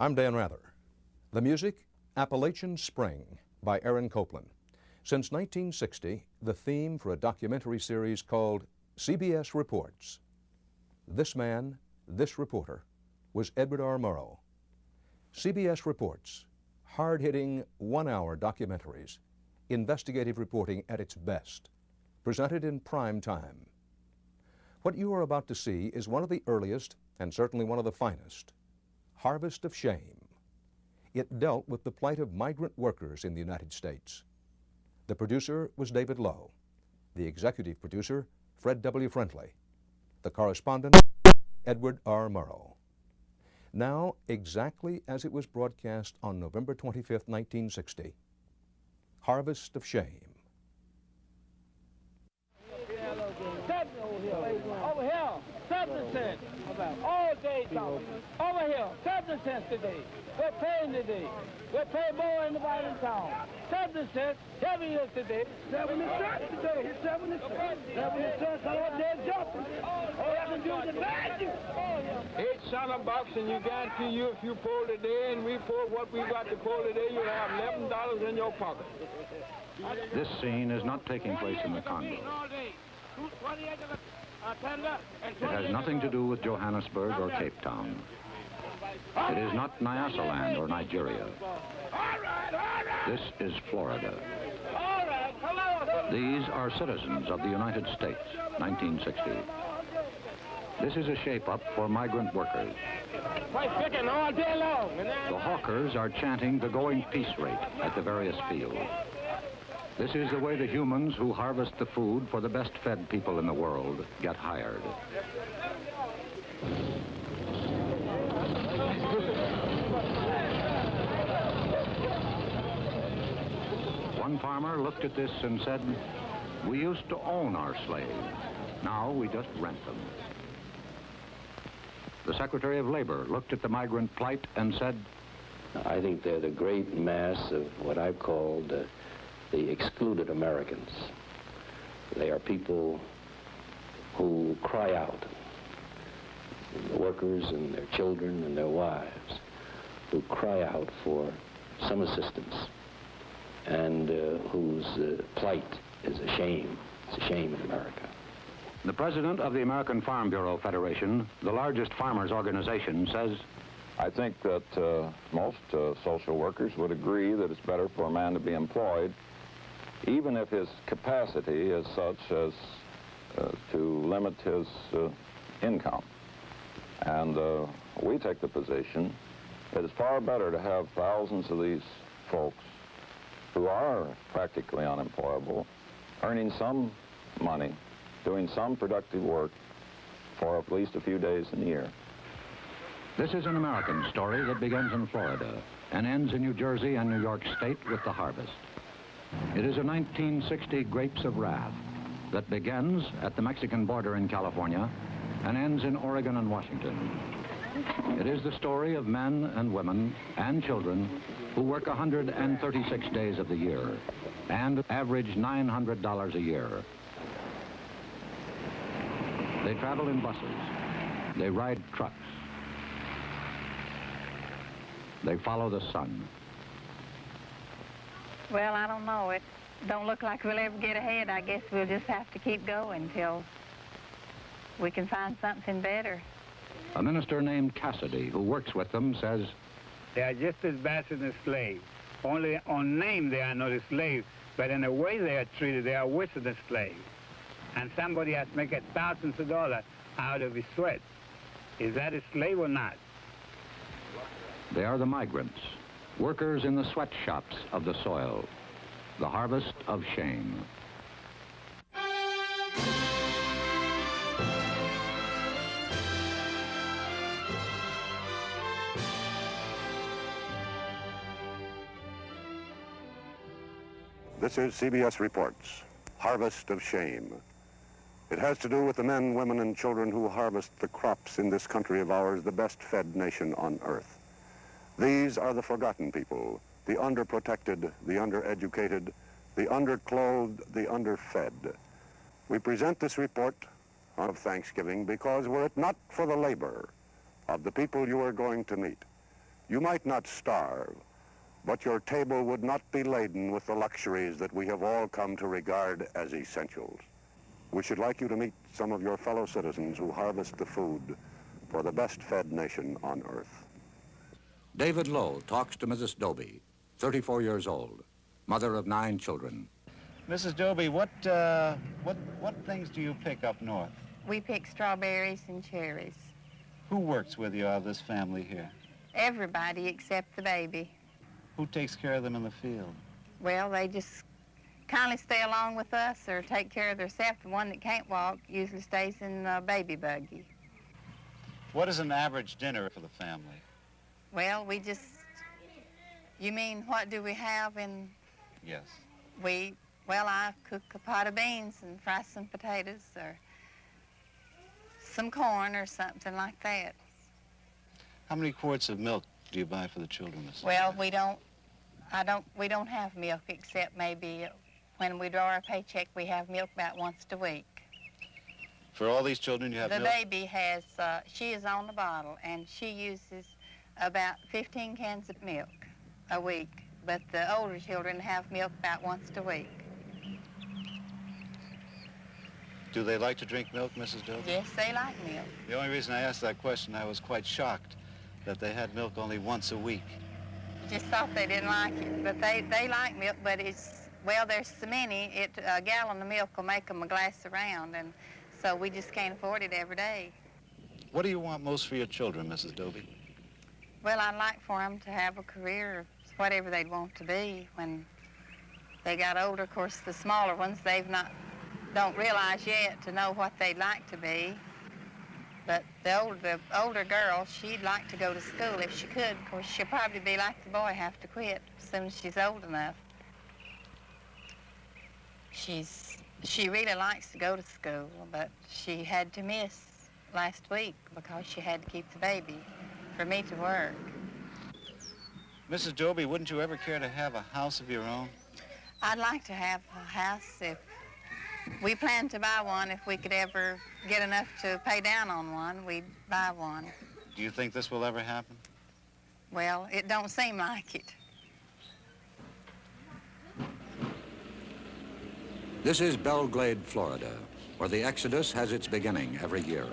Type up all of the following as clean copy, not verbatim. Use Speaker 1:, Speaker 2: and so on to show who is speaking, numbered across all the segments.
Speaker 1: I'm Dan Rather. The music, Appalachian Spring by Aaron Copland. Since 1960, the theme for a documentary series called CBS Reports. This man, this reporter, was Edward R. Murrow. CBS Reports, hard-hitting, one-hour documentaries, investigative reporting at its best, presented in prime time. What you are about to see is one of the earliest, and certainly one of the finest, Harvest of Shame. It dealt with the plight of migrant workers in the United States. The producer was David Lowe. The executive producer, Fred W. Friendly. The correspondent, Edward R. Murrow. Now, exactly as it was broadcast on November 25th, 1960, Harvest of Shame.
Speaker 2: Over here, 70 cents. All day talking. Over here, 70 cents today. We're paying today. We're paying more than anybody in town. 70 cents, heavy is today. 70 cents today. 70 cents. 70 cents all day jumping. All I can do is advise you. 8 cent bucks, and you guarantee you if you pull today and we pull what we got to pull today, you'll have $11 in your pocket.
Speaker 3: This scene is not taking place in the Congo. It has nothing to do with Johannesburg or Cape Town. It is not Nyasaland or Nigeria. This is Florida. These are citizens of the United States, 1960. This is a shape-up for migrant workers. The hawkers are chanting the going peace rate at the various fields. This is the way the humans who harvest the food for the best-fed people in the world get hired. One farmer looked at this and said, "We used to own our slaves. Now we just rent them." The Secretary of Labor looked at the migrant plight and said,
Speaker 4: "I think they're the great mass of what I've called the excluded Americans. They are people who cry out, the workers and their children and their wives, who cry out for some assistance, and whose plight is a shame. It's a shame in America."
Speaker 3: The president of the American Farm Bureau Federation, the largest farmers' organization, says,
Speaker 5: "I think that most social workers would agree that it's better for a man to be employed, even if his capacity is such as to limit his income. And we take the position that it's far better to have thousands of these folks who are practically unemployable, earning some money, doing some productive work for at least a few days in the year."
Speaker 3: This is an American story that begins in Florida and ends in New Jersey and New York State with the harvest. It is a 1960 Grapes of Wrath that begins at the Mexican border in California and ends in Oregon and Washington. It is the story of men and women and children who work 136 days of the year and average $900 a year. They travel in buses. They ride trucks. They follow the sun.
Speaker 6: Well, I don't know. It don't look like we'll ever get ahead. I guess we'll just have to keep going till we can find something better.
Speaker 3: A minister named Cassidy, who works with them, says,
Speaker 7: "They are just as bad as the slaves. Only on name they are not a slave, but in the way they are treated, they are worse than slaves. And somebody has to make thousands of dollars out of his sweat. Is that a slave or not?"
Speaker 3: They are the migrants, workers in the sweatshops of the soil, the harvest of shame.
Speaker 8: This is CBS Reports, Harvest of Shame. It has to do with the men, women, and children who harvest the crops in this country of ours, the best-fed nation on earth. These are the forgotten people, the underprotected, the undereducated, the underclothed, the underfed. We present this report of Thanksgiving because were it not for the labor of the people you are going to meet, You might not starve, but your table would not be laden with the luxuries that we have all come to regard as essentials. We should like you to meet some of your fellow citizens who harvest the food for the best-fed nation on earth.
Speaker 3: David Lowe talks to Mrs. Doby, 34 years old, mother of 9 children.
Speaker 9: Mrs. Doby, what things do you pick up north?
Speaker 6: We pick strawberries and cherries.
Speaker 9: Who works with you out of this family here?
Speaker 6: Everybody except the baby.
Speaker 9: Who takes care of them in the field?
Speaker 6: Well, they just kindly stay along with us or take care of themselves. The one that can't walk usually stays in the baby buggy.
Speaker 9: What is an average dinner for the family?
Speaker 6: Well, you mean what do we have in?
Speaker 9: Yes.
Speaker 6: Well, I cook a pot of beans and fry some potatoes or some corn or something like that.
Speaker 9: How many quarts of milk do you buy for the children, Mrs.
Speaker 6: Well,
Speaker 9: Doby?
Speaker 6: we don't have milk except maybe when we draw our paycheck, we have milk about once a week.
Speaker 9: For all these children, you have
Speaker 6: The
Speaker 9: milk?
Speaker 6: baby has, she is on the bottle, and she uses about 15 cans of milk a week, but the older children have milk about once a week.
Speaker 9: Do they like to drink milk, Mrs. Doby?
Speaker 6: Yes, they like milk.
Speaker 9: The only reason I asked that question, I was quite shocked that they had milk only once a week.
Speaker 6: Just thought they didn't like it, but they like milk, but well, there's so many, a gallon of milk will make them a glass around, and so we just can't afford it every day.
Speaker 9: What do you want most for your children, Mrs. Doby?
Speaker 6: Well, I'd like for them to have a career, whatever they'd want to be when they got older. Of course, the smaller ones, don't realize yet to know what they'd like to be. But the older girl, she'd like to go to school if she could. Of course, she'll probably be like the boy, have to quit as soon as she's old enough. She really likes to go to school, but she had to miss last week because she had to keep the baby for me to work.
Speaker 9: Mrs. Doby, wouldn't you ever care to have a house of your own?
Speaker 6: I'd like to have a house if we plan to buy one. If we could ever get enough to pay down on one, we'd buy one.
Speaker 9: Do you think this will ever happen?
Speaker 6: Well, it don't seem like it.
Speaker 3: This is Belglade, Florida, where the Exodus has its beginning every year.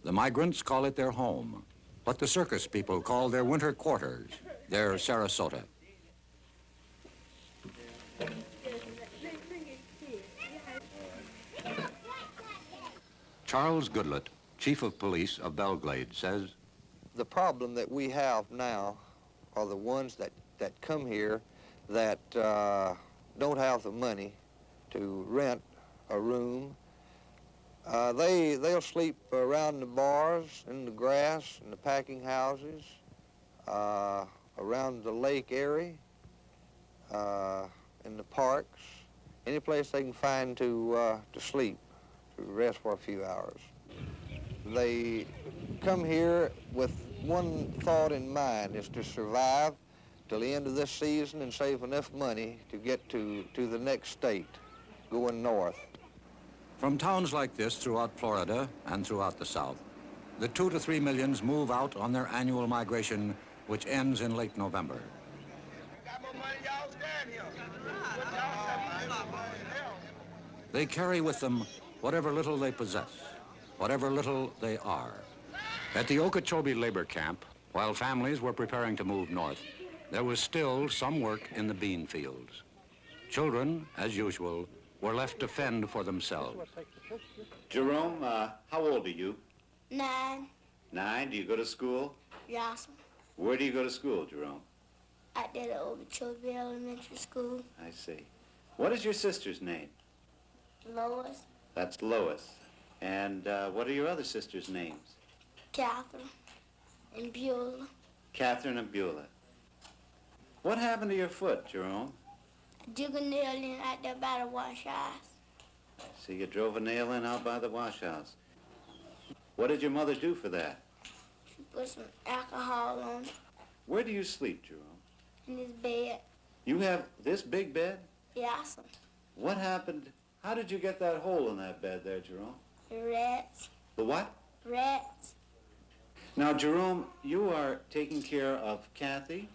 Speaker 3: The migrants call it their home, what the circus people call their winter quarters, their Sarasota. Charles Goodlett, Chief of Police of Belglade, says,
Speaker 10: the problem that we have now are the ones that come here that don't have the money to rent a room. They'll sleep around the bars, in the grass, in the packing houses, around the lake area, in the parks, any place they can find to sleep, to rest for a few hours. They come here with one thought in mind, is to survive till the end of this season and save enough money to get to the next state, going north.
Speaker 3: From towns like this throughout Florida and throughout the South, the 2 to 3 millions move out on their annual migration, which ends in late November. They carry with them whatever little they possess, whatever little they are. At the Okeechobee labor camp, while families were preparing to move north, there was still some work in the bean fields. Children, as usual, were left to fend for themselves.
Speaker 11: Jerome, how old are you?
Speaker 12: 9.
Speaker 11: 9? Do you go to school?
Speaker 12: Yes.
Speaker 11: Where do you go to school, Jerome?
Speaker 12: At the Okeechobee Elementary School.
Speaker 11: I see. What is your sister's name?
Speaker 12: Lois.
Speaker 11: That's Lois. And what are your other sisters' names?
Speaker 12: Catherine and Beulah.
Speaker 11: Catherine and Beulah. What happened to your foot, Jerome?
Speaker 12: I dug a nail in out there by the wash house.
Speaker 11: So you drove a nail in out by the wash house. What did your mother do for that?
Speaker 12: She put some alcohol on it.
Speaker 11: Where do you sleep, Jerome?
Speaker 12: In this bed.
Speaker 11: You have this big bed?
Speaker 12: Yes.
Speaker 11: What happened? How did you get that hole in that bed there, Jerome?
Speaker 12: The rats.
Speaker 11: The what?
Speaker 12: Rats.
Speaker 11: Now, Jerome, you are taking care of Kathy,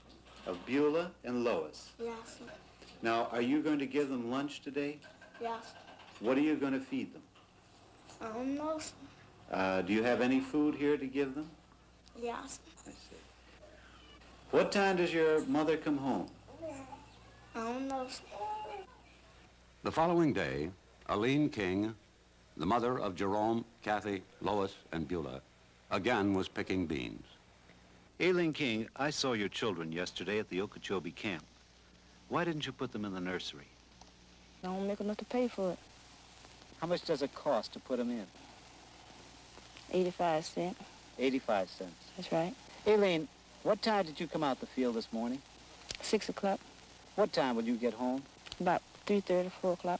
Speaker 11: of Beulah, and Lois.
Speaker 12: Yes.
Speaker 11: Now, are you going to give them lunch today?
Speaker 12: Yes.
Speaker 11: What are you going to feed them?
Speaker 12: I don't know.
Speaker 11: Do you have any food here to give them?
Speaker 12: Yes.
Speaker 11: I see. What time does your mother come home?
Speaker 12: I don't know.
Speaker 3: The following day, Aline King, the mother of Jerome, Kathy, Lois, and Beulah, again was picking beans.
Speaker 11: Aileen King, I saw your children yesterday at the Okeechobee camp. Why didn't you put them in the nursery?
Speaker 13: I don't make enough to pay for it.
Speaker 11: How much does it cost to put them in?
Speaker 13: 85 cents.
Speaker 11: 85 cents.
Speaker 13: That's right.
Speaker 11: Aileen, what time did you come out the field this morning?
Speaker 13: 6 o'clock.
Speaker 11: What time would you get home?
Speaker 13: About 3:30, 4 o'clock.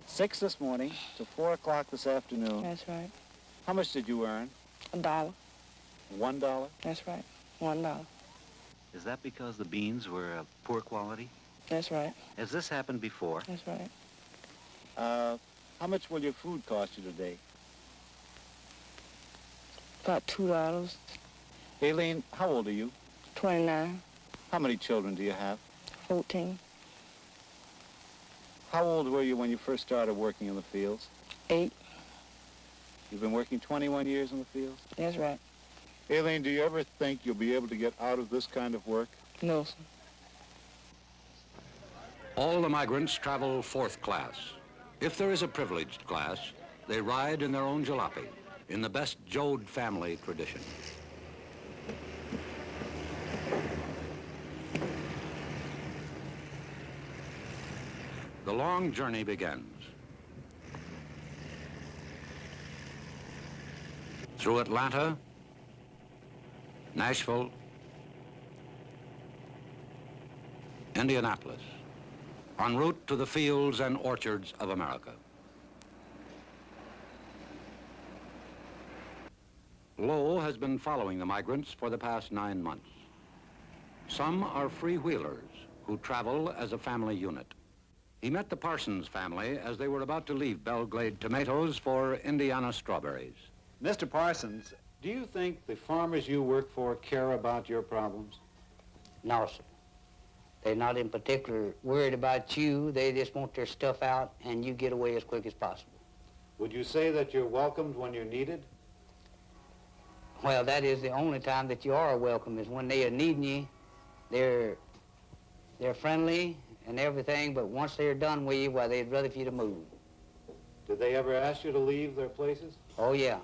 Speaker 11: 6 this morning to 4 o'clock this afternoon.
Speaker 13: That's right.
Speaker 11: How much did you earn?
Speaker 13: $1.
Speaker 11: $1?
Speaker 13: That's right. $1.
Speaker 11: Is that because the beans were of poor quality?
Speaker 13: That's right.
Speaker 11: Has this happened before?
Speaker 13: That's right.
Speaker 11: How much will your food cost you today?
Speaker 13: About $2.
Speaker 11: Aileen, how old are you?
Speaker 13: 29.
Speaker 11: How many children do you have?
Speaker 13: 14.
Speaker 11: How old were you when you first started working in the fields?
Speaker 13: 8.
Speaker 11: You've been working 21 years in the fields?
Speaker 13: That's right.
Speaker 11: Aileen, do you ever think you'll be able to get out of this kind of work?
Speaker 13: No, sir.
Speaker 3: All the migrants travel fourth class. If there is a privileged class, they ride in their own jalopy, in the best Jode family tradition. The long journey begins. Through Atlanta, Nashville, Indianapolis, en route to the fields and orchards of America. Lowe has been following the migrants for the past 9 months. Some are freewheelers who travel as a family unit. He met the Parsons family as they were about to leave Belglade tomatoes for Indiana strawberries.
Speaker 11: Mr. Parsons, do you think the farmers you work for care about your problems?
Speaker 14: No, sir. They're not in particular worried about you. They just want their stuff out and you get away as quick as possible.
Speaker 11: Would you say that you're welcomed when you're needed?
Speaker 14: Well, that is the only time that you are welcome is when they are needing you. They're friendly and everything, but once they're done with you, well, they'd rather for you to move.
Speaker 11: Did they ever ask you to leave their places?
Speaker 14: Oh, yeah.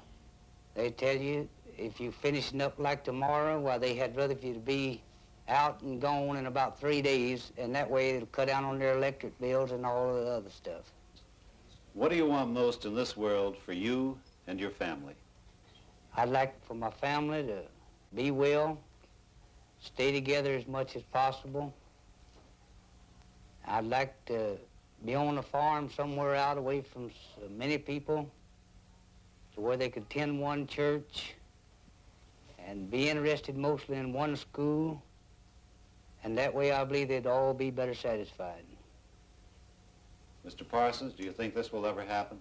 Speaker 14: They tell you if you finishing up like tomorrow, well, they had rather for you to be out and gone in about 3 days, and that way it'll cut down on their electric bills and all the other stuff.
Speaker 11: What do you want most in this world for you and your family?
Speaker 14: I'd like for my family to be well, stay together as much as possible. I'd like to be on a farm somewhere out away from so many people to where they could attend one church and be interested mostly in one school, and that way I believe they'd all be better satisfied.
Speaker 11: Mr. Parsons, do you think this will ever happen?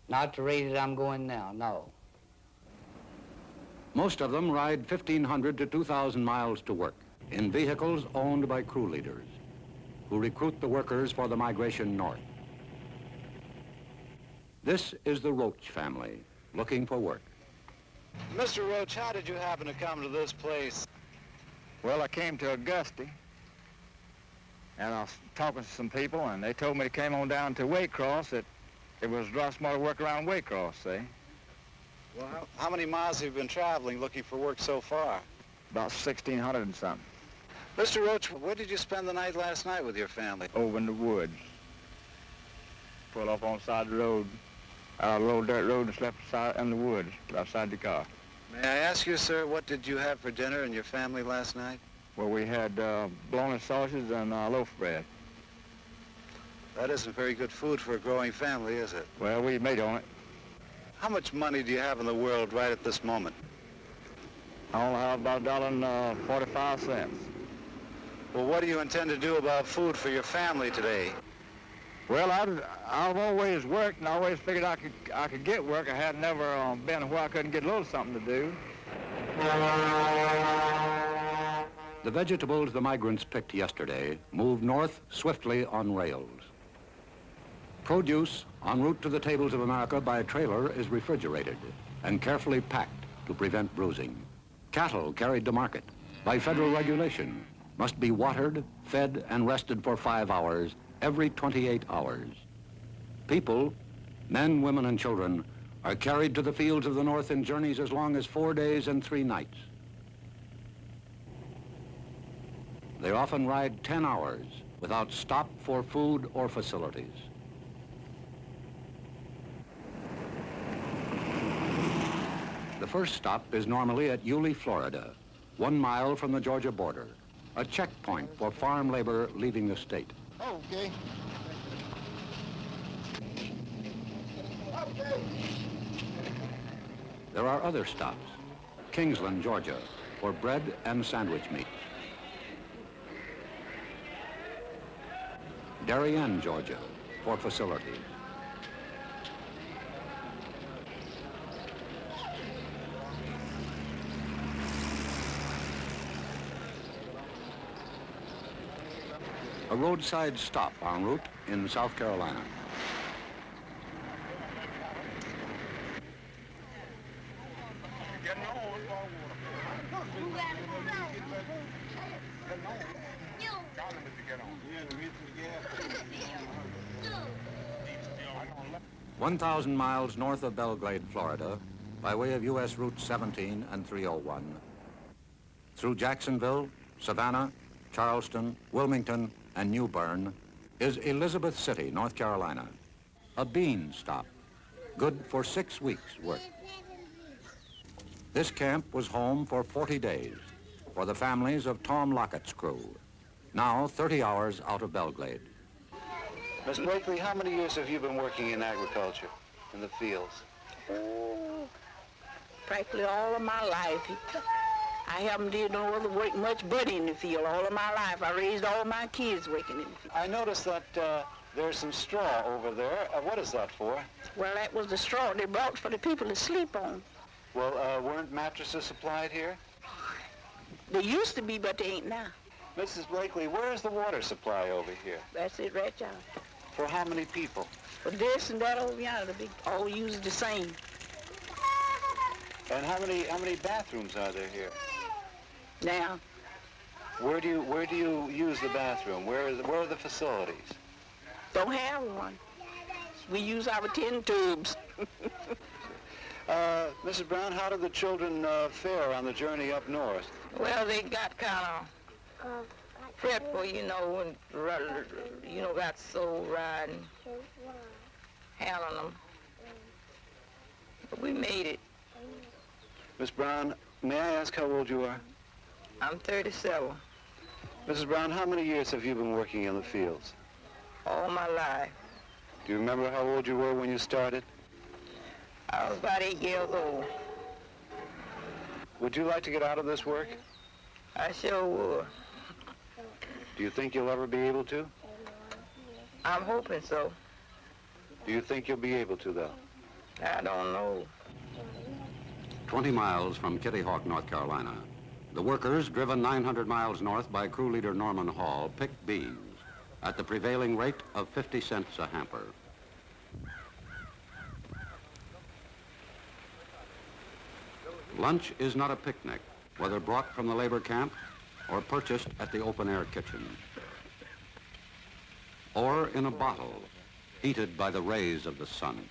Speaker 14: Not at the rate that I'm going now, no.
Speaker 3: Most of them ride 1,500 to 2,000 miles to work in vehicles owned by crew leaders who recruit the workers for the migration north. This is the Roach family looking for work.
Speaker 11: Mr. Roach, how did you happen to come to this place?
Speaker 15: Well, I came to Augusta, and I was talking to some people, and they told me to came on down to Waycross, that it was a lot smarter work around Waycross, see?
Speaker 11: Well, how many miles have you been traveling looking for work so far?
Speaker 15: About 1,600 and something.
Speaker 11: Mr. Roach, where did you spend the night last night with your family?
Speaker 15: Over in the woods. Pulled up on the side of the road, out of a little dirt road, and slept in the woods outside the car.
Speaker 11: May I ask you, sir, what did you have for dinner and your family last night?
Speaker 15: Well, we had bologna sausage and loaf bread.
Speaker 11: That isn't very good food for a growing family, is it?
Speaker 15: Well, we made on it.
Speaker 11: How much money do you have in the world right at this moment?
Speaker 15: I only have about $1.45.
Speaker 11: Well, what do you intend to do about food for your family today?
Speaker 15: Well, I've always worked and I always figured I could get work. I had never been where I couldn't get a little something to do.
Speaker 3: The vegetables the migrants picked yesterday moved north swiftly on rails. Produce en route to the tables of America by trailer is refrigerated and carefully packed to prevent bruising. Cattle carried to market by federal regulation must be watered, fed, and rested for 5 hours every 28 hours. People, men, women, and children, are carried to the fields of the North in journeys as long as 4 days and 3 nights. They often ride 10 hours without stop for food or facilities. The first stop is normally at Yulee, Florida, 1 mile from the Georgia border, a checkpoint for farm labor leaving the state.
Speaker 15: Okay.
Speaker 3: There are other stops. Kingsland, Georgia, for bread and sandwich meats. Darien, Georgia, for facilities. A roadside stop en route in South Carolina. "1,000 miles north of Belgrade, Florida, by way of U.S. Route 17 and 301, through Jacksonville, Savannah, Charleston, Wilmington, and New Bern, is Elizabeth City, North Carolina, a bean stop, good for 6 weeks' work. This camp was home for 40 days for the families of Tom Lockett's crew, now 30 hours out of Belgrade.
Speaker 11: Miss Blakely, how many years have you been working in agriculture, in the fields?
Speaker 16: Oh, practically all of my life. I haven't did no other work much but in the field all of my life. I raised all my kids working in the field.
Speaker 11: I noticed that there's some straw over there. What is that for?
Speaker 16: Well, that was the straw they brought for the people to sleep on.
Speaker 11: Well, weren't mattresses supplied here?
Speaker 16: They used to be, but they ain't now.
Speaker 11: Mrs. Blakely, where is the water supply over here?
Speaker 16: That's it right now.
Speaker 11: For how many people?
Speaker 16: For this and that over yonder, the big, all use the same.
Speaker 11: And how many bathrooms are there here?
Speaker 16: Now.
Speaker 11: Where do you use the bathroom? Where are the facilities?
Speaker 16: Don't have one. We use our tin tubes.
Speaker 11: Mrs. Brown, how did the children fare on the journey up north?
Speaker 16: Well, they got kind of fretful, you know, and got so riding, handling them. But we made it.
Speaker 11: Miss Brown, may I ask how old you are?
Speaker 16: I'm 37.
Speaker 11: Mrs. Brown, how many years have you been working in the fields?
Speaker 16: All my life.
Speaker 11: Do you remember how old you were when you started?
Speaker 16: I was about 8 years old.
Speaker 11: Would you like to get out of this work?
Speaker 16: I sure would.
Speaker 11: Do you think you'll ever be able to?
Speaker 16: I'm hoping so.
Speaker 11: Do you think you'll be able to, though?
Speaker 16: I don't know.
Speaker 3: 20 miles from Kitty Hawk, North Carolina, the workers, driven 900 miles north by crew leader Norman Hall, picked beans at the prevailing rate of 50 cents a hamper. Lunch is not a picnic, whether brought from the labor camp or purchased at the open-air kitchen, or in a bottle, heated by the rays of the sun.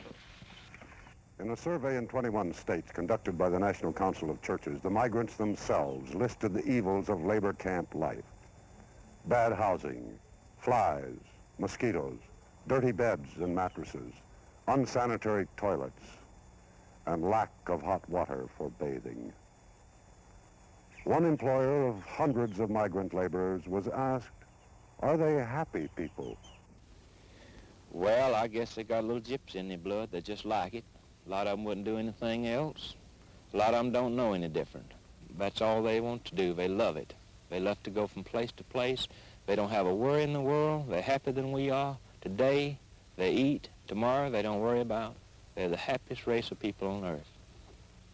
Speaker 8: In a survey in 21 states conducted by the National Council of Churches, the migrants themselves listed the evils of labor camp life. Bad housing, flies, mosquitoes, dirty beds and mattresses, unsanitary toilets, and lack of hot water for bathing. One employer of hundreds of migrant laborers was asked, are they happy people?
Speaker 17: Well, I guess they got a little gypsy in their blood. They just like it. A lot of them wouldn't do anything else. A lot of them don't know any different. That's all they want to do. They love it. They love to go from place to place. They don't have a worry in the world. They're happier than we are. Today, they eat. Tomorrow, they don't worry about. They're the happiest race of people on earth.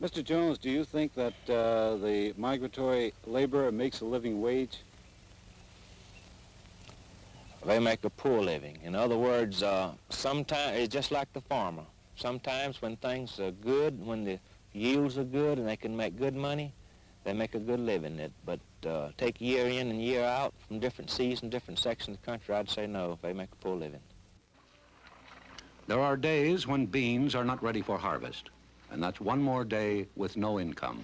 Speaker 18: Mr. Jones, do you think that the migratory laborer makes a living wage?
Speaker 17: They make a poor living. In other words, sometimes it's just like the farmer. Sometimes when things are good, when the yields are good and they can make good money, they make a good living. But take year in and year out from different seasons, different sections of the country, I'd say no, they make a poor living.
Speaker 3: There are days when beans are not ready for harvest, and that's one more day with no income.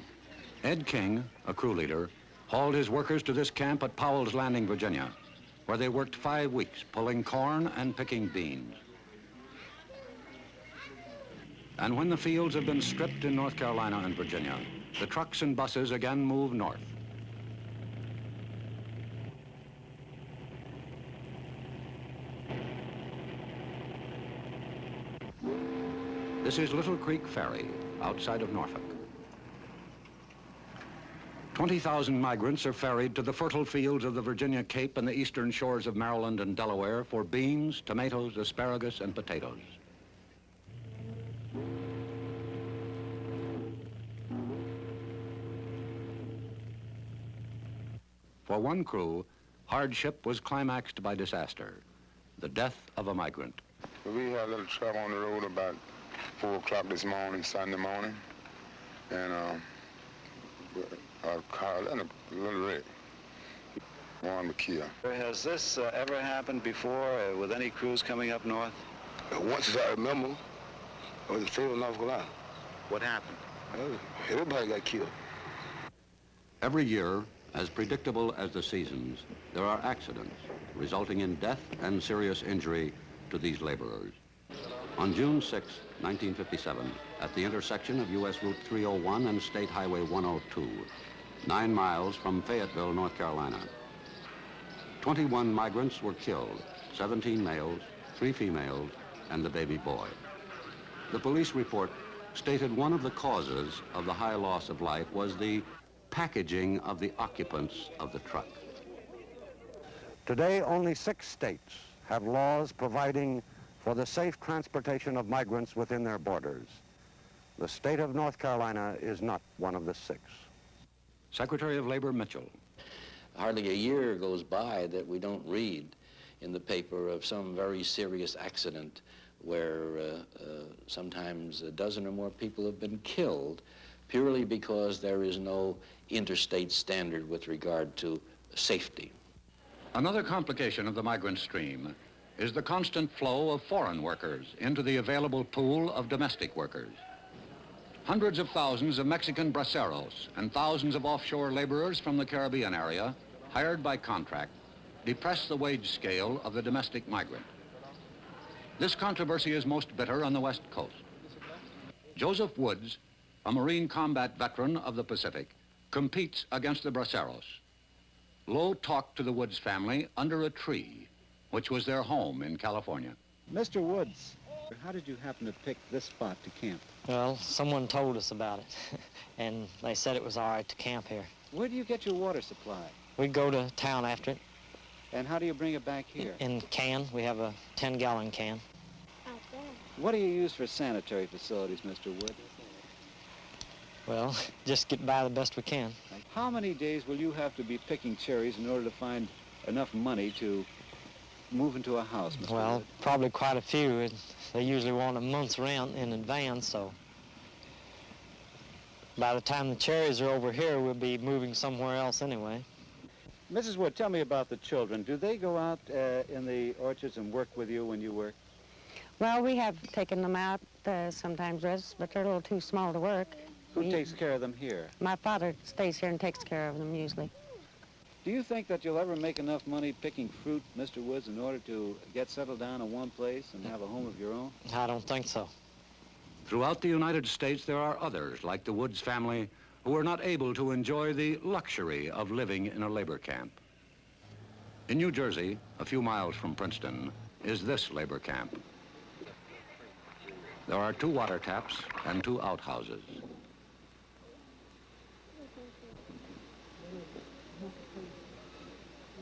Speaker 3: Ed King, a crew leader, hauled his workers to this camp at Powell's Landing, Virginia, where they worked 5 weeks pulling corn and picking beans. And when the fields have been stripped in North Carolina and Virginia, the trucks and buses again move north. This is Little Creek Ferry, outside of Norfolk. 20,000 migrants are ferried to the fertile fields of the Virginia Cape and the eastern shores of Maryland and Delaware for beans, tomatoes, asparagus, and potatoes. For one crew, hardship was climaxed by disaster, the death of a migrant.
Speaker 19: We had a little trouble on the road about 4 o'clock this morning, Sunday morning, and a car, and a little wreck. One was killed.
Speaker 11: Has this ever happened before with any crews coming up north?
Speaker 19: Once as I remember, it was in Fayetteville, North Carolina.
Speaker 11: What happened?
Speaker 19: Everybody got killed.
Speaker 3: Every year, as predictable as the seasons, there are accidents resulting in death and serious injury to these laborers. On June 6, 1957, at the intersection of U.S. Route 301 and State Highway 102, 9 miles from Fayetteville, North Carolina, 21 migrants were killed, 17 males, 3 females, and the baby boy. The police report stated one of the causes of the high loss of life was the packaging of the occupants of the truck.
Speaker 8: Today, only 6 states have laws providing for the safe transportation of migrants within their borders. The state of North Carolina is not one of the 6.
Speaker 3: Secretary of Labor Mitchell.
Speaker 4: Hardly a year goes by that we don't read in the paper of some very serious accident where sometimes a dozen or more people have been killed purely because there is no interstate standard with regard to safety.
Speaker 3: Another complication of the migrant stream is the constant flow of foreign workers into the available pool of domestic workers. Hundreds of thousands of Mexican braceros and thousands of offshore laborers from the Caribbean area, hired by contract, depress the wage scale of the domestic migrant. This controversy is most bitter on the West Coast. Joseph Woods, a Marine combat veteran of the Pacific, competes against the braceros. Lowe talked to the Woods family under a tree, which was their home in California.
Speaker 18: Mr. Woods, how did you happen to pick this spot to camp?
Speaker 20: Well, someone told us about it, and they said it was all right to camp here.
Speaker 18: Where do you get your water supply?
Speaker 20: We go to town after it.
Speaker 18: And how do you bring it back here?
Speaker 20: In can. We have a 10-gallon can.
Speaker 18: What do you use for sanitary facilities, Mr. Woods?
Speaker 20: Well, just get by the best we can.
Speaker 18: How many days will you have to be picking cherries in order to find enough money to move into a house, Mr.
Speaker 20: Well,
Speaker 18: Wood?
Speaker 20: probably quite a few. They usually want a month's rent in advance, so by the time the cherries are over here, we'll be moving somewhere else anyway.
Speaker 18: Mrs. Wood, tell me about the children. Do they go out in the orchards and work with you when you work?
Speaker 21: Well, we have taken them out sometimes, but they're a little too small to work.
Speaker 18: Who takes care of them here?
Speaker 21: My father stays here and takes care of them usually.
Speaker 18: Do you think that you'll ever make enough money picking fruit, Mr. Woods, in order to get settled down in one place and have a home of your own?
Speaker 20: I don't think so.
Speaker 3: Throughout the United States, there are others, like the Woods family, who are not able to enjoy the luxury of living in a labor camp. In New Jersey, a few miles from Princeton, is this labor camp. There are 2 water taps and 2 outhouses.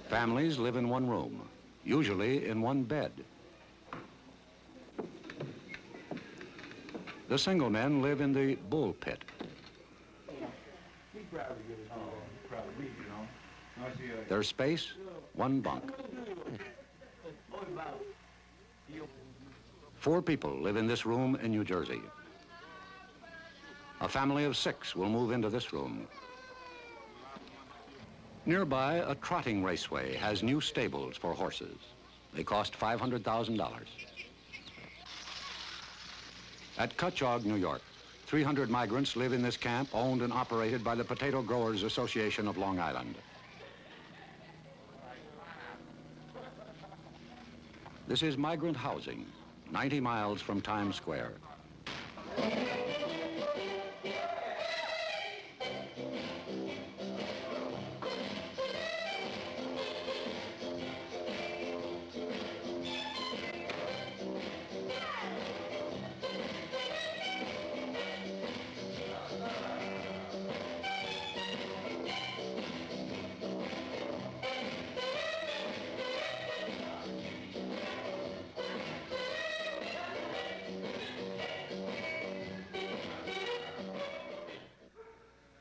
Speaker 3: Families live in one room, usually in one bed. The single men live in the bull pit. Their space, one bunk. 4 people live in this room in New Jersey. A family of 6 will move into this room. Nearby, a trotting raceway has new stables for horses. They cost $500,000. At Cutchogue, New York, 300 migrants live in this camp owned and operated by the Potato Growers Association of Long Island. This is migrant housing, 90 miles from Times Square.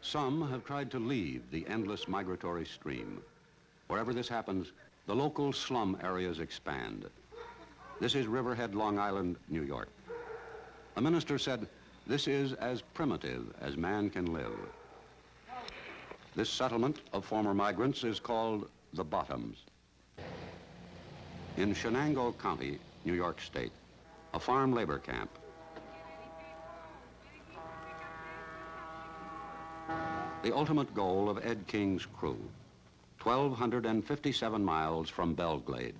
Speaker 3: Some have tried to leave the endless migratory stream. Wherever this happens, the local slum areas expand. This is Riverhead, Long Island, New York. A minister said, this is as primitive as man can live. This settlement of former migrants is called the Bottoms. In Shenango County, New York State, a farm labor camp. The ultimate goal of Ed King's crew, 1,257 miles from Belglade.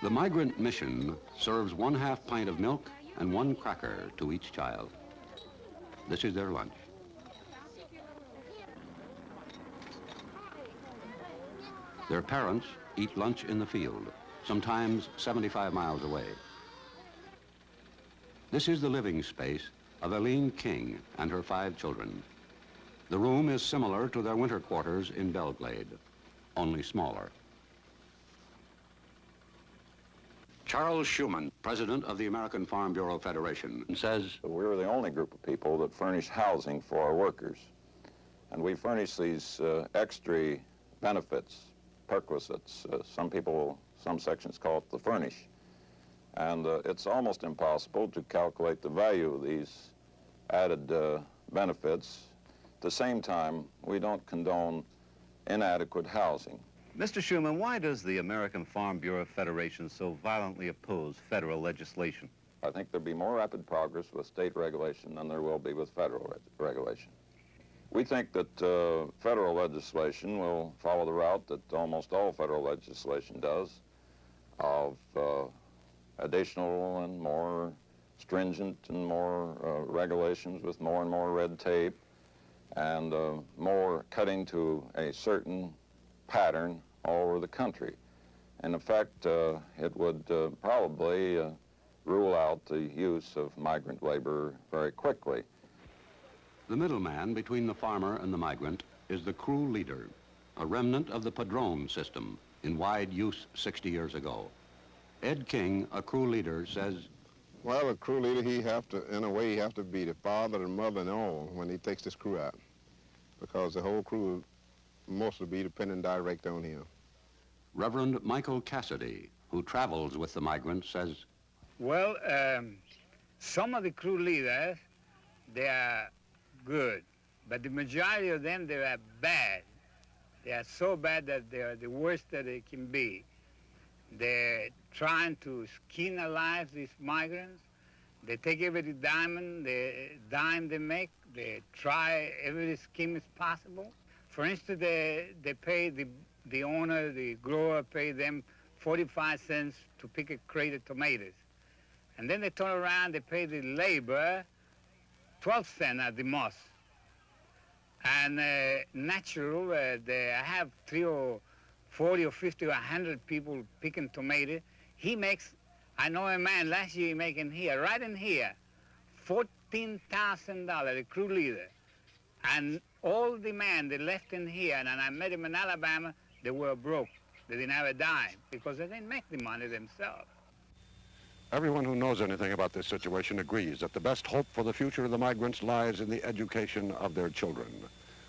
Speaker 3: The migrant mission serves 1/2 pint of milk and 1 cracker to each child. This is their lunch. Their parents eat lunch in the field, sometimes 75 miles away. This is the living space of Eileen King and her 5 children. The room is similar to their winter quarters in Belglade, only smaller. Charles Schumann, president of the American Farm Bureau Federation, says,
Speaker 5: we're the only group of people that furnish housing for our workers. And we furnish these extra benefits, perquisites. Some sections call it the furnish. And it's almost impossible to calculate the value of these added benefits. At the same time, we don't condone inadequate housing.
Speaker 11: Mr. Schumann, why does the American Farm Bureau Federation so violently oppose federal legislation?
Speaker 5: I think there'll be more rapid progress with state regulation than there will be with federal regulation. We think that federal legislation will follow the route that almost all federal legislation does, of additional and more stringent and more regulations with more and more red tape, and more cutting to a certain pattern all over the country. And in fact, it would probably rule out the use of migrant labor very quickly.
Speaker 3: the middleman between the farmer and the migrant is the crew leader, a remnant of the padrone system in wide use 60 years ago. Ed King, a crew leader, says,
Speaker 19: well, a crew leader, he have to, in a way, he have to be the father and mother and all when he takes this crew out, because the whole crew mostly be dependent direct on him.
Speaker 3: Reverend Michael Cassidy, who travels with the migrants, says,
Speaker 7: well, some of the crew leaders, they are good, but the majority of them, they are bad. They are so bad that they are the worst that they can be. They're trying to skin alive these migrants. They take every dime they make. They try every scheme is possible. For instance, they pay the owner, the grower, pay them 45 cents to pick a crate of tomatoes. And then they turn around, they pay the labor 12 cents at the most. And natural, they have 3 or 40 or 50 or 100 people picking tomatoes. He makes, I know a man last year making here, right in here, $14,000, the crew leader. And all the men they left in here, and I met them in Alabama, they were broke. They didn't have a dime because they didn't make the money themselves.
Speaker 8: Everyone who knows anything about this situation agrees that the best hope for the future of the migrants lies in the education of their children.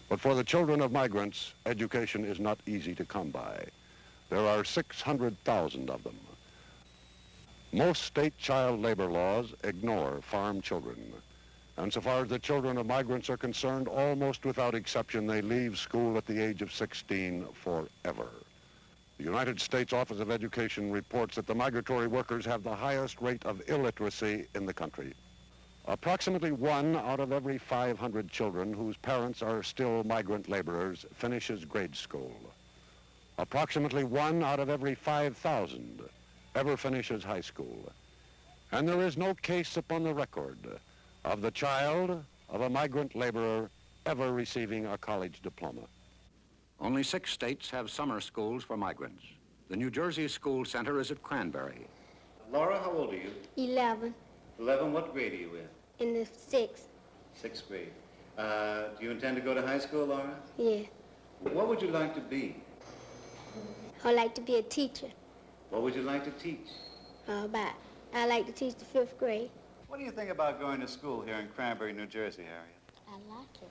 Speaker 8: But for the children of migrants, education is not easy to come by. There are 600,000 of them. Most state child labor laws ignore farm children. And so far as the children of migrants are concerned, almost without exception, they leave school at the age of 16 forever. The United States Office of Education reports that the migratory workers have the highest rate of illiteracy in the country. Approximately 1 out of every 500 children whose parents are still migrant laborers finishes grade school. Approximately 1 out of every 5,000 ever finishes high school. And there is no case upon the record of the child of a migrant laborer ever receiving a college diploma.
Speaker 3: Only 6 states have summer schools for migrants. The New Jersey School Center is at Cranberry.
Speaker 11: Laura, how old are you?
Speaker 12: 11,
Speaker 11: 11. What grade are you in?
Speaker 12: in the 6th.
Speaker 11: 6th grade. Do you intend to go to high school, Laura?
Speaker 12: Yeah.
Speaker 11: What would you like to be?
Speaker 12: I like to be a teacher.
Speaker 11: What would you like to teach?
Speaker 12: I like to teach the 5th grade.
Speaker 11: What do you think about going to school here in Cranberry, New Jersey, Harriet?
Speaker 12: I like it.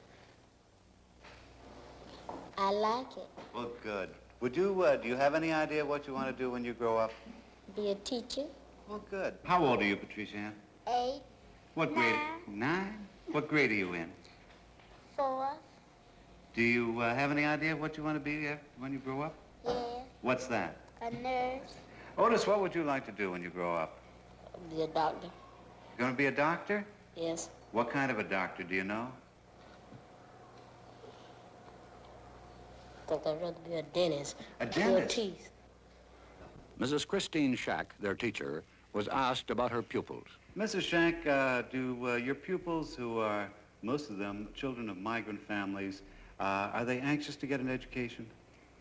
Speaker 12: I like it.
Speaker 11: Well, good. Would you, do you have any idea what you want to do when you grow up?
Speaker 12: Be a teacher.
Speaker 11: Well, good. How old are you, Patricia Ann?
Speaker 12: 8.
Speaker 11: What grade? 9? What grade are you in?
Speaker 12: 4.
Speaker 11: Do you have any idea what you want to be when you grow up?
Speaker 12: Yeah.
Speaker 11: What's that?
Speaker 12: A nurse.
Speaker 11: Otis, what would you like to do when you grow up?
Speaker 12: Be a doctor.
Speaker 11: You going to be a doctor?
Speaker 12: Yes.
Speaker 11: What kind of a doctor, do you know?
Speaker 12: I think I'd rather be a dentist.
Speaker 11: A dentist?
Speaker 12: Your teeth.
Speaker 3: Mrs. Christine Shack, their teacher, was asked about her pupils.
Speaker 11: Mrs. Shank, do your pupils, who are, most of them, children of migrant families, are they anxious to get an education?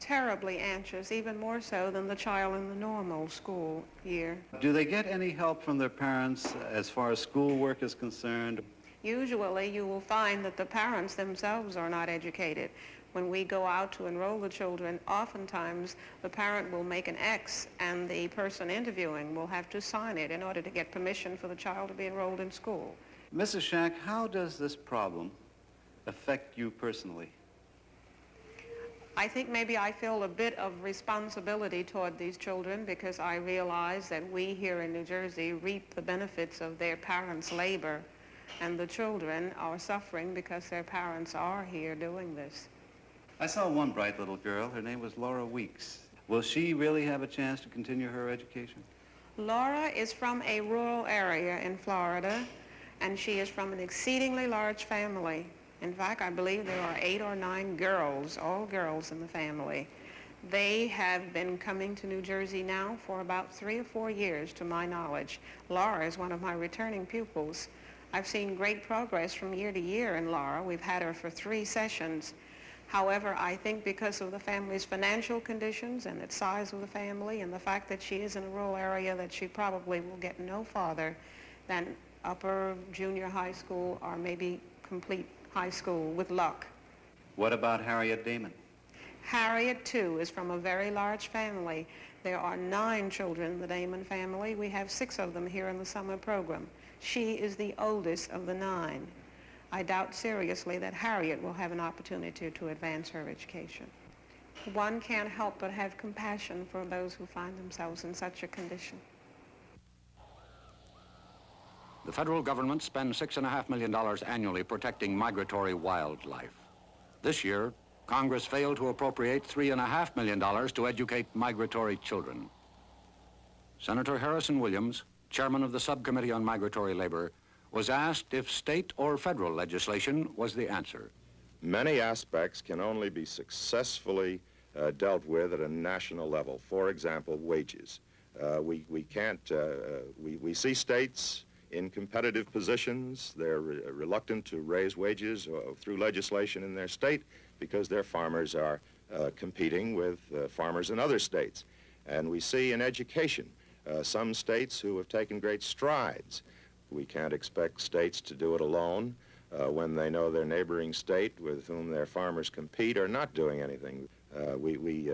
Speaker 1: Terribly anxious, even more so than the child in the normal school year.
Speaker 11: Do they get any help from their parents as far as schoolwork is concerned?
Speaker 1: Usually you will find that the parents themselves are not educated. When we go out to enroll the children, oftentimes the parent will make an X and the person interviewing will have to sign it in order to get permission for the child to be enrolled in school.
Speaker 11: Mrs. Shack, how does this problem affect you personally?
Speaker 1: I think maybe I feel a bit of responsibility toward these children because I realize that we here in New Jersey reap the benefits of their parents' labor, and the children are suffering because their parents are here doing this.
Speaker 11: I saw one bright little girl. Her name was Laura Weeks. Will she really have a chance to continue her education?
Speaker 1: Laura is from a rural area in Florida, and she is from an exceedingly large family. In fact, I believe there are 8 or 9 girls, all girls in the family. They have been coming to New Jersey now for about 3 or 4 years, to my knowledge. Laura is one of my returning pupils. I've seen great progress from year to year in Laura. We've had her for 3 sessions. However, I think because of the family's financial conditions and the size of the family and the fact that she is in a rural area, that she probably will get no farther than upper junior high school or maybe complete high school with luck.
Speaker 11: What about Harriet Damon?
Speaker 1: Harriet, too, is from a very large family. There are 9 children in the Damon family. We have 6 of them here in the summer program. She is the oldest of the 9. I doubt seriously that Harriet will have an opportunity to advance her education. One can't help but have compassion for those who find themselves in such a condition.
Speaker 3: The federal government spends $6.5 million annually protecting migratory wildlife. This year, Congress failed to appropriate $3.5 million to educate migratory children. Senator Harrison Williams, chairman of the Subcommittee on Migratory Labor, was asked if state or federal legislation was the answer.
Speaker 22: Many aspects can only be successfully dealt with at a national level. For example, wages. We see states in competitive positions. They're reluctant to raise wages through legislation in their state because their farmers are competing with farmers in other states. And we see in education some states who have taken great strides. We can't expect states to do it alone. when they know their neighboring state with whom their farmers compete are not doing anything. We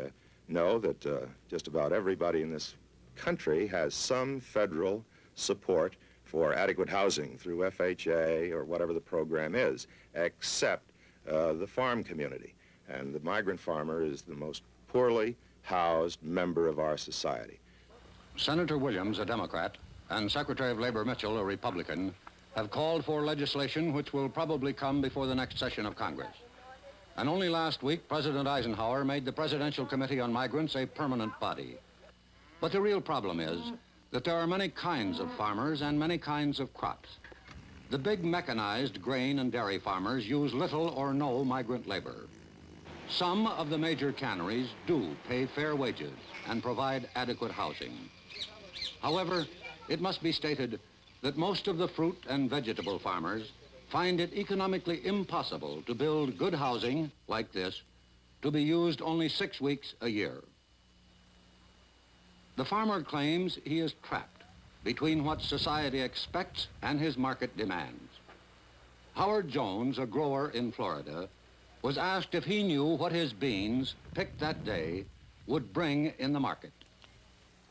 Speaker 22: know that just about everybody in this country has some federal support for adequate housing through FHA or whatever the program is, except the farm community. And the migrant farmer is the most poorly housed member of our society.
Speaker 3: Senator Williams, a Democrat, and Secretary of Labor Mitchell, a Republican, have called for legislation which will probably come before the next session of Congress. And only last week, President Eisenhower made the Presidential Committee on Migrants a permanent body. But the real problem is that there are many kinds of farmers and many kinds of crops. The big mechanized grain and dairy farmers use little or no migrant labor. Some of the major canneries do pay fair wages and provide adequate housing. However, it must be stated that most of the fruit and vegetable farmers find it economically impossible to build good housing like this to be used only 6 weeks a year. The farmer claims he is trapped between what society expects and his market demands. Howard Jones, a grower in Florida, was asked if he knew what his beans, picked that day, would bring in the market.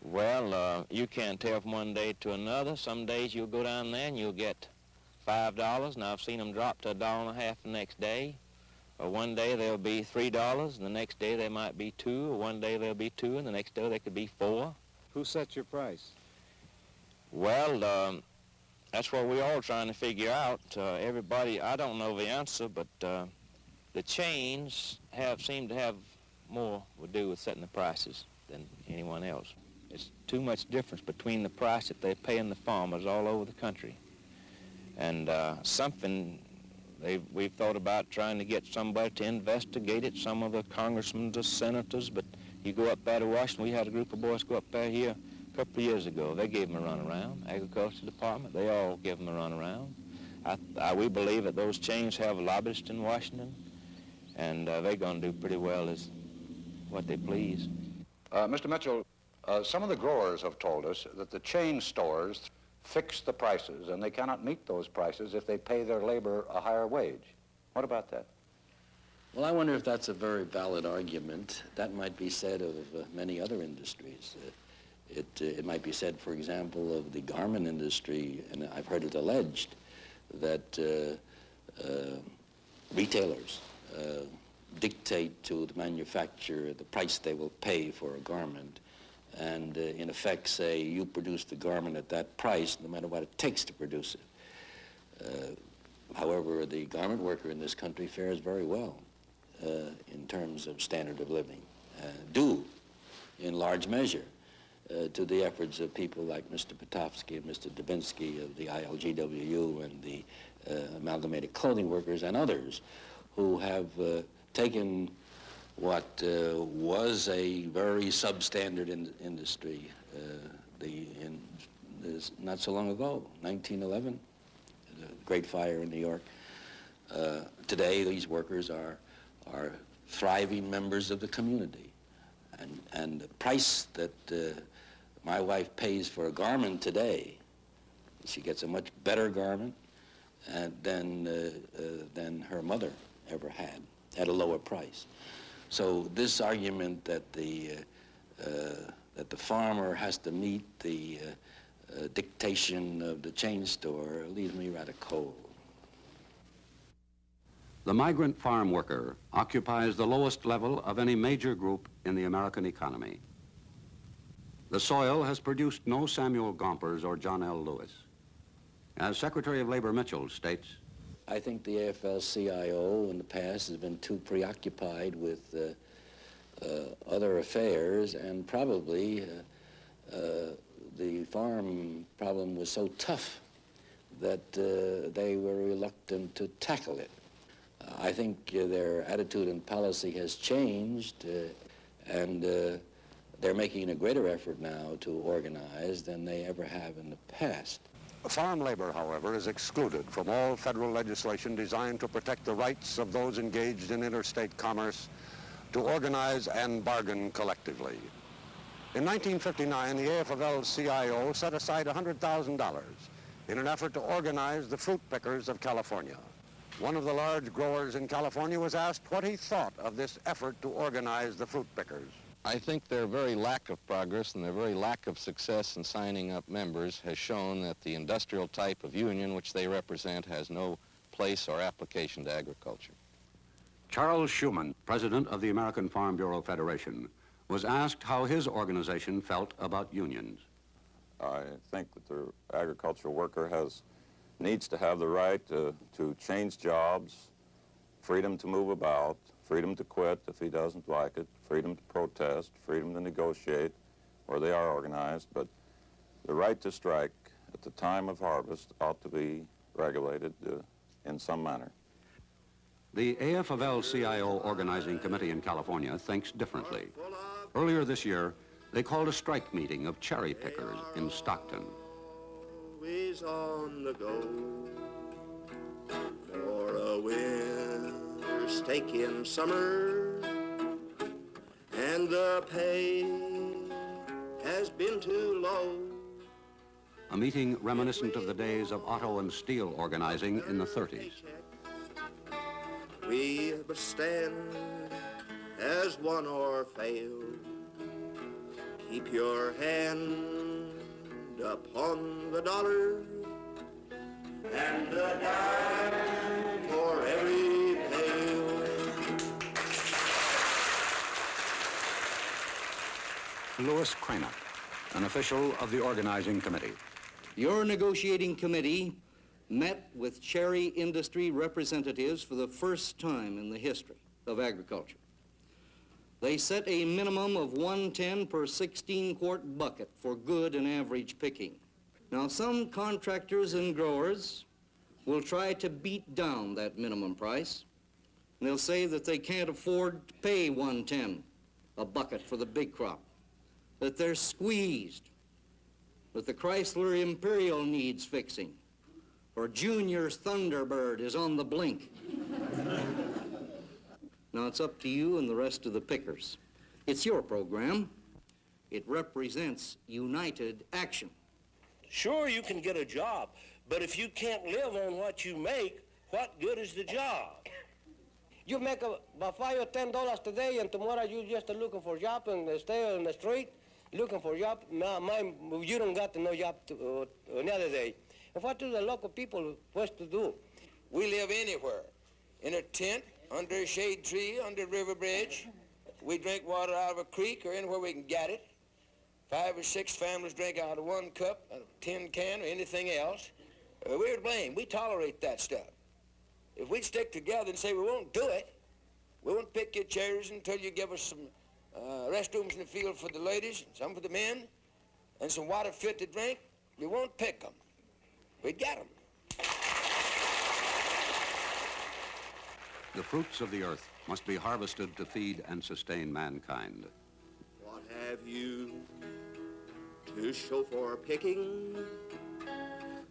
Speaker 17: Well, you can't tell from one day to another. Some days you'll go down there and you'll get $5, and I've seen them drop to $1.50 the next day. Or one day they'll be $3, and the next day they might be $2, or one day they'll be $2, and the next day they could be $4.
Speaker 18: Who sets your price?
Speaker 17: Well, that's what we're all trying to figure out. Everybody, I don't know the answer, but the chains seem to have more to do with setting the prices than anyone else. It's too much difference between the price that they pay in the farmers all over the country. And something we've thought about trying to get somebody to investigate it, some of the congressmen, the senators, but you go up there to Washington, we had a group of boys go up there here a couple of years ago. They gave them a run around, Agriculture Department, they all give them a run around. We believe that those chains have lobbyists in Washington, and they're going to do pretty well as what they please.
Speaker 2: Mr. Mitchell, some of the growers have told us that the chain stores fix the prices, and they cannot meet those prices if they pay their labor a higher wage. What about that?
Speaker 9: Well, I wonder if that's a very valid argument. That might be said of many other industries. It might be said, for example, of the garment industry, and I've heard it alleged that retailers dictate to the manufacturer the price they will pay for a garment, and in effect say, you produce the garment at that price no matter what it takes to produce it. However, the garment worker in this country fares very well in terms of standard of living, due in large measure to the efforts of people like Mr. Potofsky and Mr. Dubinsky of the ILGWU and the Amalgamated Clothing Workers and others who have taken what was a very substandard industry not so long ago, 1911, the Great Fire in New York. Today, these workers are thriving members of the community. And the price that my wife pays for a garment today, she gets a much better garment than her mother ever had at a lower price. So this argument that the farmer has to meet the dictation of the chain store leaves me rather cold.
Speaker 3: The migrant farm worker occupies the lowest level of any major group in the American economy. The soil has produced no Samuel Gompers or John L. Lewis. As Secretary of Labor Mitchell states,
Speaker 9: I think the AFL-CIO in the past has been too preoccupied with other affairs, and probably the farm problem was so tough that they were reluctant to tackle it. I think their attitude and policy has changed, and they're making a greater effort now to organize than they ever have in the past.
Speaker 8: Farm labor, however, is excluded from all federal legislation designed to protect the rights of those engaged in interstate commerce to organize and bargain collectively. In 1959, the AFL-CIO set aside $100,000 in an effort to organize the fruit pickers of California. One of the large growers in California was asked what he thought of this effort to organize the fruit pickers.
Speaker 6: I think their very lack of progress and their very lack of success in signing up members has shown that the industrial type of union which they represent has no place or application to agriculture.
Speaker 3: Charles Schumann, president of the American Farm Bureau Federation, was asked how his organization felt about unions.
Speaker 5: I think that the agricultural worker needs to have the right to change jobs, freedom to move about, freedom to quit if he doesn't like it, freedom to protest, freedom to negotiate where they are organized, but the right to strike at the time of harvest ought to be regulated in some manner.
Speaker 3: The AFL-CIO Organizing Committee in California thinks differently. Earlier this year, they called a strike meeting of cherry pickers in Stockton.
Speaker 10: Always on the go for a winter steak in summer, and the pay has been too low.
Speaker 3: A meeting reminiscent of the days of auto and steel organizing in the 30s.
Speaker 10: We must stand as one or fail. Keep your hand upon the dollar and a dime for every pail.
Speaker 3: Louis Cranach, an official of the organizing committee.
Speaker 23: Your negotiating committee met with cherry industry representatives for the first time in the history of agriculture. They set a minimum of 110 per 16-quart bucket for good and average picking. Now, some contractors and growers will try to beat down that minimum price. And they'll say that they can't afford to pay 110 a bucket for the big crop, that they're squeezed, that the Chrysler Imperial needs fixing, or Junior's Thunderbird is on the blink. Now it's up to you and the rest of the pickers. It's your program. It represents united action.
Speaker 24: Sure, you can get a job, but if you can't live on what you make, what good is the job?
Speaker 25: You make about $5 or $10 today, and tomorrow you just looking for a job and stay on the street looking for a job. You don't got no job another day. And what do the local people supposed to do?
Speaker 24: We live anywhere, in a tent, under a shade tree, under a river bridge. We drink water out of a creek or anywhere we can get it. 5 or 6 families drink out of 1 cup, a tin can, or anything else. We're to blame. We tolerate that stuff. If we'd stick together and say we won't do it, we won't pick your cherries until you give us some restrooms in the field for the ladies, some for the men, and some water fit to drink, we won't pick them. We'd get them.
Speaker 3: The fruits of the earth must be harvested to feed and sustain mankind.
Speaker 10: What have you to show for picking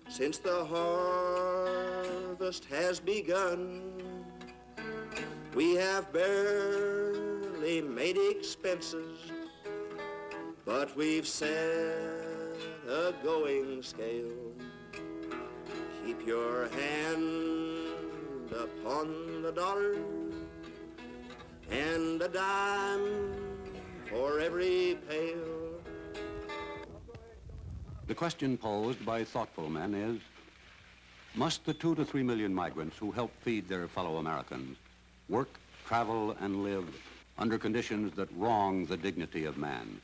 Speaker 10: since the harvest has begun? We have barely made expenses, but we've set a going scale. Keep your hand upon the dollar and a dime for every pail.
Speaker 3: The question posed by thoughtful men is, must the 2 to 3 million migrants who help feed their fellow Americans work, travel, and live under conditions that wrong the dignity of man?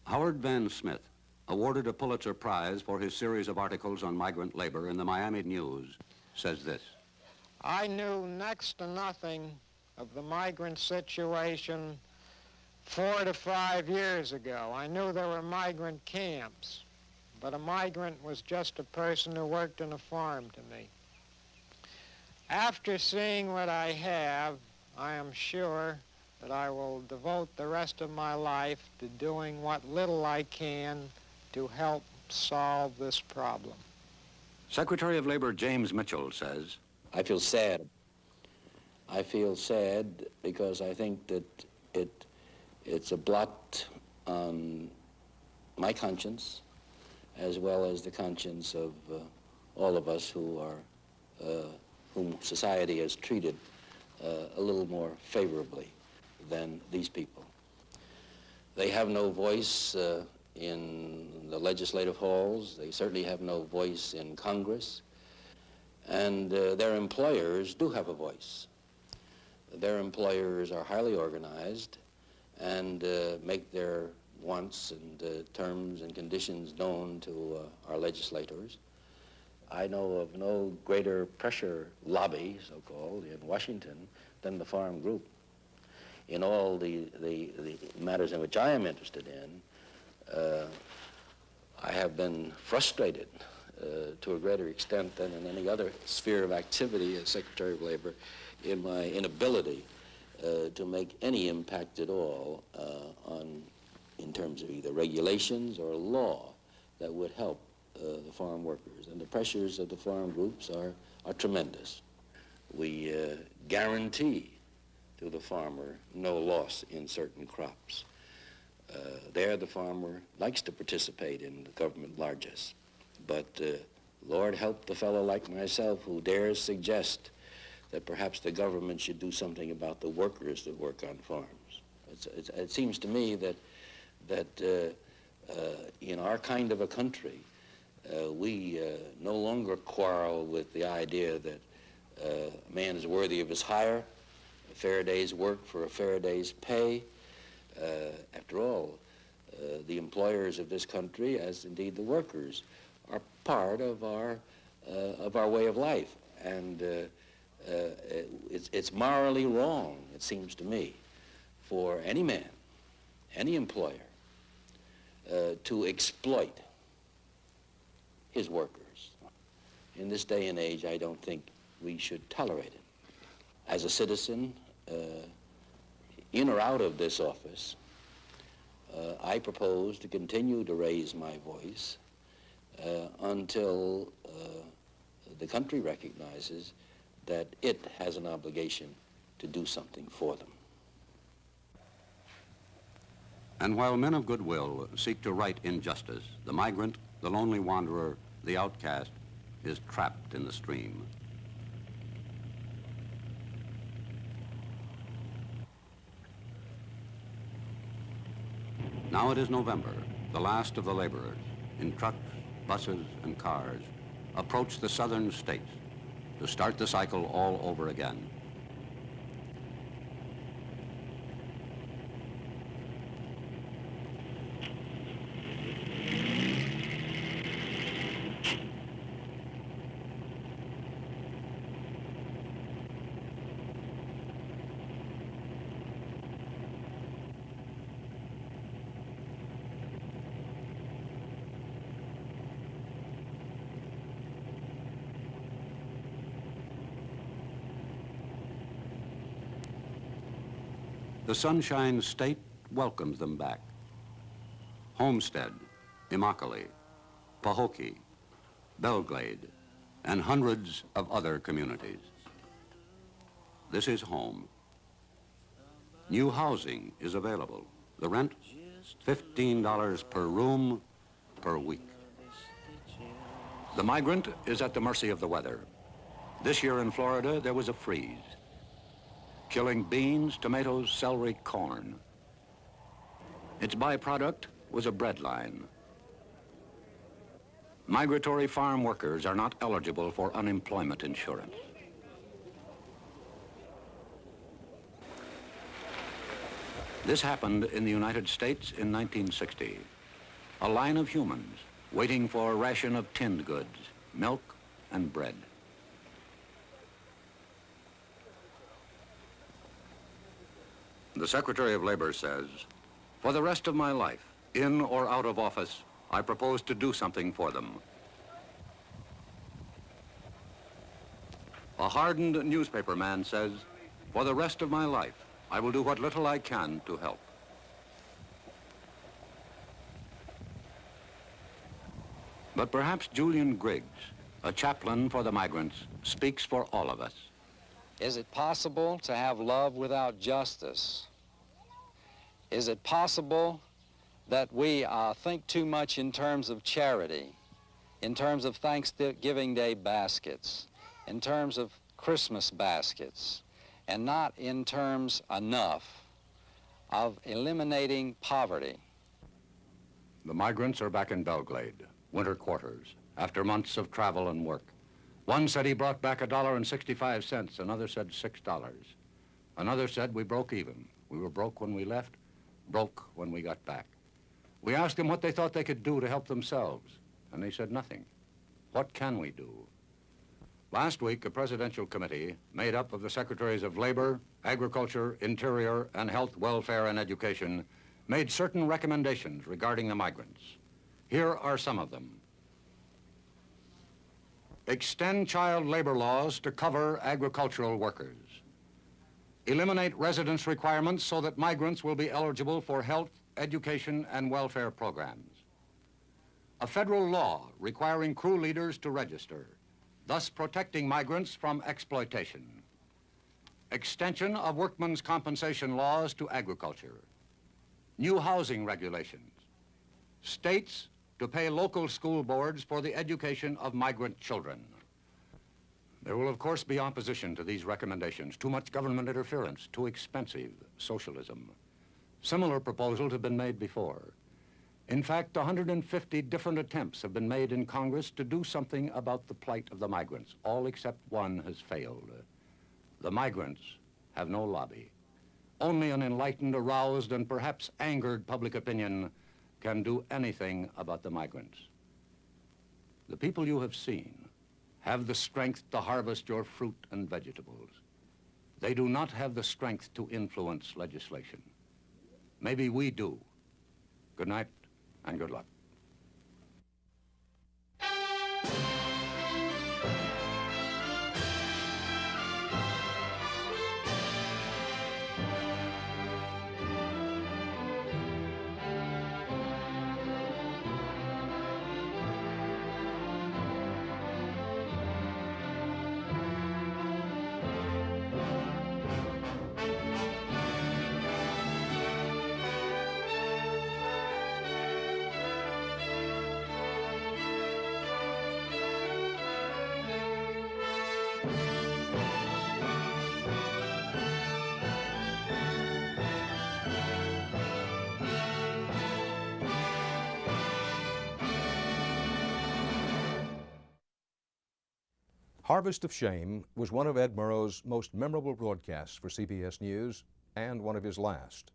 Speaker 3: Howard Van Smith, awarded a Pulitzer Prize for his series of articles on migrant labor in the Miami News, says this.
Speaker 26: I knew next to nothing of the migrant situation 4 to 5 years ago. I knew there were migrant camps, but a migrant was just a person who worked in a farm to me. After seeing what I have, I am sure that I will devote the rest of my life to doing what little I can to help solve this problem.
Speaker 3: Secretary of Labor James Mitchell says,
Speaker 9: I feel sad. I feel sad because I think that it's a blot on my conscience as well as the conscience of all of us who are whom society has treated a little more favorably than these people. They have no voice in the legislative halls. They certainly have no voice in Congress. And their employers do have a voice. Their employers are highly organized and make their wants and terms and conditions known to our legislators. I know of no greater pressure lobby, so-called, in Washington than the farm group. In all the matters in which I am interested in, I have been frustrated to a greater extent than in any other sphere of activity as Secretary of Labor in my inability to make any impact at all in terms of either regulations or law that would help the farm workers. And the pressures of the farm groups are tremendous. We guarantee to the farmer no loss in certain crops. There the farmer likes to participate in the government largesse. But Lord help the fellow like myself who dares suggest that perhaps the government should do something about the workers that work on farms. It seems to me that in our kind of a country, we no longer quarrel with the idea that a man is worthy of his hire, a fair day's work for a fair day's pay. After all, the employers of this country, as indeed the workers, are part of our way of life. And it's morally wrong, it seems to me, for any man, any employer, to exploit his workers. In this day and age, I don't think we should tolerate it. As a citizen, in or out of this office, I propose to continue to raise my voice until the country recognizes that it has an obligation to do something for them.
Speaker 3: And while men of goodwill seek to right injustice, the migrant, the lonely wanderer, the outcast, is trapped in the stream. Now it is November. The last of the laborers, in trucks, buses, and cars, approach the southern states to start the cycle all over again. The Sunshine State welcomes them back. Homestead, Immokalee, Pahokee, Belglade, and hundreds of other communities. This is home. New housing is available. The rent, $15 per room per week. The migrant is at the mercy of the weather. This year in Florida, there was a freeze, killing beans, tomatoes, celery, corn. Its byproduct was a bread line. Migratory farm workers are not eligible for unemployment insurance. This happened in the United States in 1960. A line of humans waiting for a ration of tinned goods, milk and bread. The Secretary of Labor says, for the rest of my life, in or out of office, I propose to do something for them. A hardened newspaperman says, for the rest of my life, I will do what little I can to help. But perhaps Julian Griggs, a chaplain for the migrants, speaks for all of us.
Speaker 4: Is it possible to have love without justice? Is it possible that we think too much in terms of charity, in terms of Thanksgiving Day baskets, in terms of Christmas baskets, and not in terms enough of eliminating poverty.
Speaker 3: The migrants are back in Belgrade, winter quarters, after months of travel and work. One said he brought back $1.65, another said $6. Another said we broke even. We were broke when we left, broke when we got back. We asked them what they thought they could do to help themselves, and they said nothing. What can we do? Last week, a presidential committee made up of the Secretaries of Labor, Agriculture, Interior, and Health, Welfare, and Education made certain recommendations regarding the migrants. Here are some of them. Extend child labor laws to cover agricultural workers. Eliminate residence requirements so that migrants will be eligible for health, education, and welfare programs. A federal law requiring crew leaders to register, thus protecting migrants from exploitation. Extension of workmen's compensation laws to agriculture. New housing regulations. States to pay local school boards for the education of migrant children. There will, of course, be opposition to these recommendations. Too much government interference, too expensive, socialism. Similar proposals have been made before. In fact, 150 different attempts have been made in Congress to do something about the plight of the migrants. All except one has failed. The migrants have no lobby. Only an enlightened, aroused, and perhaps angered public opinion can do anything about the migrants. The people you have seen have the strength to harvest your fruit and vegetables. They do not have the strength to influence legislation. Maybe we do. Good night and good luck.
Speaker 13: Harvest of Shame was one of Ed Murrow's most memorable broadcasts for CBS News and one of his last.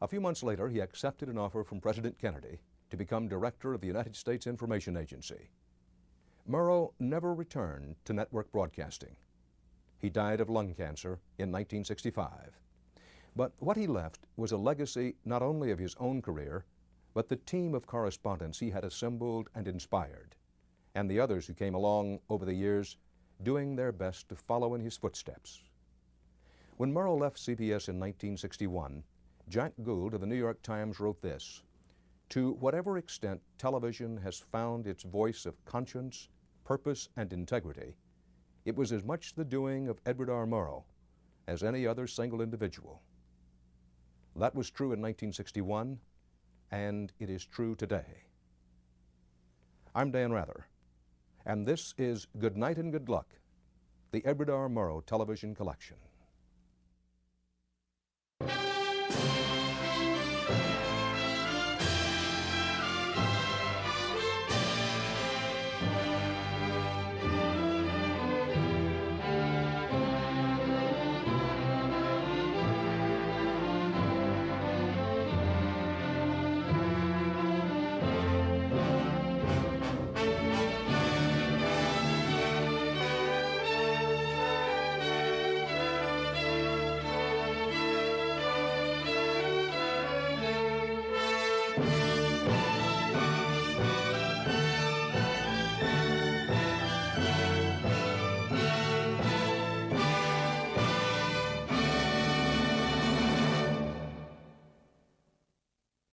Speaker 13: A few months later, he accepted an offer from President Kennedy to become director of the United States Information Agency. Murrow never returned to network broadcasting. He died of lung cancer in 1965. But what he left was a legacy not only of his own career, but the team of correspondents he had assembled and inspired, and the others who came along over the years doing their best to follow in his footsteps. When Murrow left CBS in 1961, Jack Gould of the New York Times wrote this: "To whatever extent television has found its voice of conscience, purpose, and integrity, it was as much the doing of Edward R. Murrow as any other single individual." That was true in 1961, and it is true today. I'm Dan Rather, and this is Good Night and Good Luck, the Edward R. Murrow Television Collection.